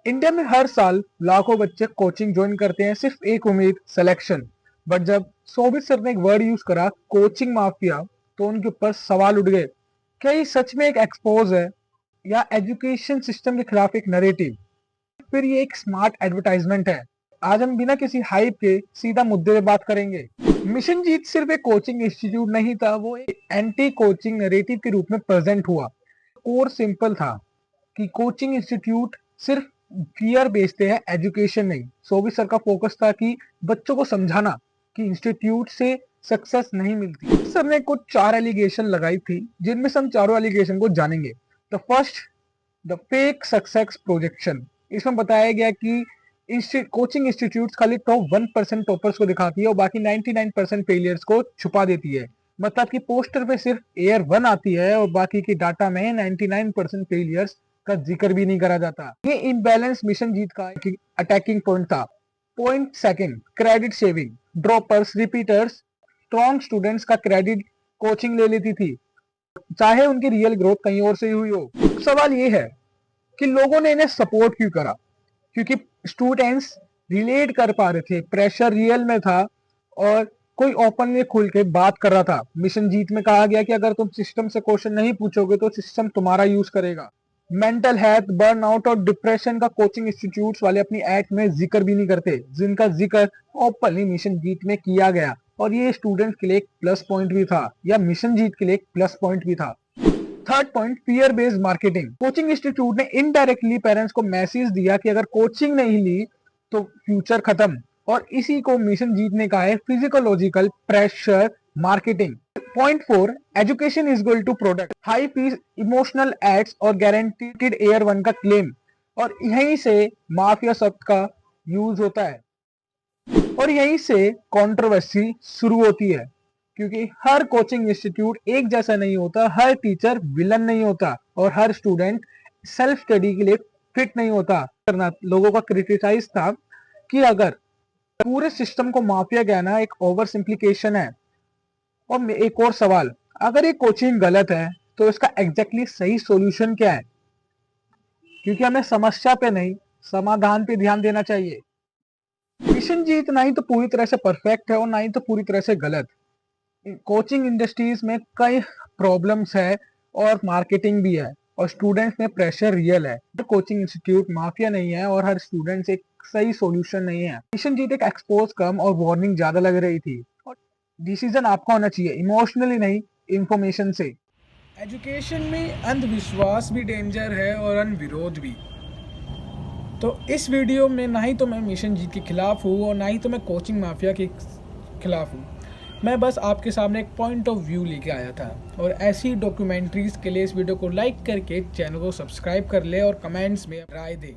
India में हर साल लाखों बच्चे कोचिंग ज्वाइन करते हैं, सिर्फ एक उम्मीद, सिलेक्शन। बट जब सोबित सर ने एक वर्ड यूज करा, कोचिंग माफिया, तो उनके ऊपर सवाल उठ गए। क्या ये सच में एक एक्सपोज है या एजुकेशन सिस्टम के खिलाफ एक नरेटिव, फिर ये एक स्मार्ट एडवर्टाइजमेंट है? आज हम बिना किसी हाइप के सीधा मुद्दे पे बात करेंगे। मिशन जीत सिर्फ एक कोचिंग इंस्टीट्यूट नहीं था, वो एक एंटी कोचिंग नरेटिव के रूप में प्रेजेंट हुआ। कोर सिंपल था कि कोचिंग इंस्टीट्यूट सिर्फ फियर बेचते हैं, एजुकेशन नहीं। सोबित सर का फोकस था कि बच्चों को समझाना कि इंस्टीट्यूट से सक्सेस नहीं मिलती। सर ने कुछ 4 एलिगेशन लगाई थी, जिनमें से हम चारों एलिगेशन को जानेंगे। The first, the fake success projection. इसमें बताया गया कि कोचिंग इंस्टीट्यूट खाली टॉप 1% टॉपर्स को दिखाती है और बाकी 99% फेलियर्स को छुपा देती है। मतलब कि पोस्टर पे सिर्फ एयर 1 आती है और बाकी की डाटा में 99% फेलियर्स का जिक्र भी नहीं करा जाता। ये इम्बैलेंस मिशन जीत का अटैकिंग पॉइंट था। Point second, credit saving. Droppers, repeaters, strong students का क्रेडिट कोचिंग ले लेती थी, चाहे उनकी रियल ग्रोथ कहीं और से हुई हो। सवाल ये है कि लोगों ने इन्हें सपोर्ट क्यों करा? क्योंकि स्टूडेंट्स रिलेट कर पा रहे थे, प्रेशर रियल में था और कोई ओपनली खुल के बात कर रहा था। मिशन जीत में कहा गया कि अगर तुम सिस्टम से क्वेश्चन नहीं पूछोगे तो सिस्टम तुम्हारा यूज करेगा। मेंटल हेल्थ, बर्नआउट और डिप्रेशन का कोचिंग इंस्टीट्यूट्स वाले अपनी एक्ट में जिक्र भी नहीं करते, जिनका जिक्र ओपनली मिशन जीत में किया गया। और ये स्टूडेंट के लिए एक प्लस पॉइंट भी था, या मिशन जीत के लिए एक प्लस पॉइंट भी था। Third point, fear based marketing. Coaching institute ने इनडायरेक्टली पेरेंट्स को मैसेज दिया कि अगर कोचिंग नहीं ली तो फ्यूचर खत्म, और इसी को मिशन जीतने का है psychological pressure marketing. Point 4, education is equal to product. High fees, emotional ads और गारंटीड एयर 1 का क्लेम, और यहीं से माफिया शब्द का यूज होता है और यहीं से कंट्रोवर्सी शुरू होती है। क्योंकि हर कोचिंग इंस्टीट्यूट एक जैसा नहीं होता, हर टीचर विलन नहीं होता और हर स्टूडेंट सेल्फ स्टडी के लिए फिट नहीं होता। करना लोगों का क्रिटिसाइज था कि अगर पूरे सिस्टम को माफिया कहना एक ओवर सिंप्लीकेशन है। और एक और सवाल, अगर ये कोचिंग गलत है तो इसका एग्जैक्टली सही सॉल्यूशन क्या है? क्योंकि हमें समस्या पे नहीं, समाधान पे ध्यान देना चाहिए। मिशन जीत ना ही तो पूरी तरह से परफेक्ट है और ना ही तो पूरी तरह से गलत। कोचिंग इंडस्ट्रीज में कई प्रॉब्लम्स है और मार्केटिंग भी है और स्टूडेंट्स में प्रेशर रियल है। कोचिंग इंस्टीट्यूट माफिया नहीं है और हर स्टूडेंट्स एक सही सॉल्यूशन नहीं है। मिशन जीत एक एक्सपोज कम और वार्निंग ज्यादा लग रही थी, और डिसीजन आपका होना चाहिए इमोशनली नहीं, इंफॉर्मेशन से। एजुकेशन में अंधविश्वास भी डेंजर है और अनविरोध भी। तो इस वीडियो में ना ही तो मैं मिशन जीत के खिलाफ हूँ और ना ही तो मैं कोचिंग माफिया के खिलाफ हूँ। मैं बस आपके सामने एक पॉइंट ऑफ व्यू लेके आया था। और ऐसी डॉक्यूमेंट्रीज़ के लिए इस वीडियो को लाइक करके चैनल को सब्सक्राइब कर ले और कमेंट्स में राय दे।